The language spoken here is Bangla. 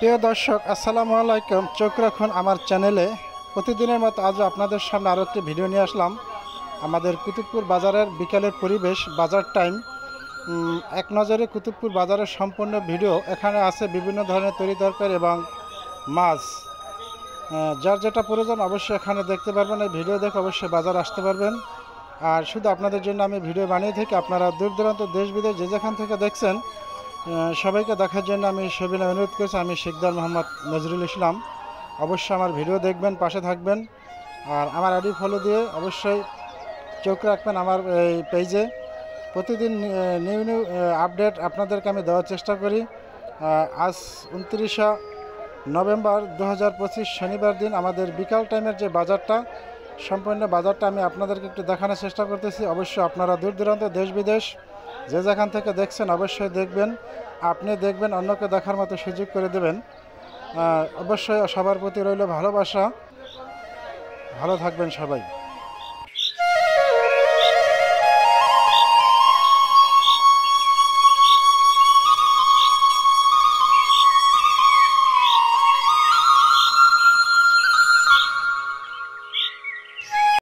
প্রিয় দর্শক, আসসালামু আলাইকুম। চোখ রাখুন আমার চ্যানেলে। প্রতিদিনের মতো আজও আপনাদের সামনে আরও একটি ভিডিও নিয়ে আসলাম। আমাদের কুতুবপুর বাজারের বিকালের পরিবেশ, বাজার টাইম। এক নজরে কুতুবপুর বাজারের সম্পূর্ণ ভিডিও। এখানে আছে বিভিন্ন ধরনের তরি তরকারি এবং মাছ। যার যেটা প্রয়োজন অবশ্যই এখানে দেখতে পারবেন। এই ভিডিও দেখে অবশ্যই বাজার আসতে পারবেন। আর শুধু আপনাদের জন্য আমি ভিডিও বানিয়ে থাকি। আপনারা দূর দূরান্ত দেশ বিদেশ যে যেখান থেকে দেখছেন সবাইকে দেখার জন্য আমি সবিনয় অনুরোধ করছি। আমি শিকদার মোহাম্মদ নজরুল ইসলাম। অবশ্যই আমার ভিডিও দেখবেন, পাশে থাকবেন। আর আমার আইডি ফলো দিয়ে অবশ্যই চোখ রাখবেন আমার এই পেজে। প্রতিদিন নিউ নিউ আপডেট আপনাদেরকে আমি দেওয়ার চেষ্টা করি। আজ 29 নভেম্বর 2025 শনিবার দিন আমাদের বিকাল টাইমের যে বাজারটা, সম্পূর্ণ বাজারটা আমি আপনাদেরকে একটু দেখানোর চেষ্টা করতেছি। অবশ্যই আপনারা দূর দূরান্ত দেশ বিদেশ যে যেখান থেকে দেখছেন অবশ্যই দেখবেন। আপনি দেখবেন, অন্যকে দেখার মতো সুযোগ করে দেবেন। অবশ্যই সবার প্রতি রইল ভালোবাসা। ভালো থাকবেন সবাই।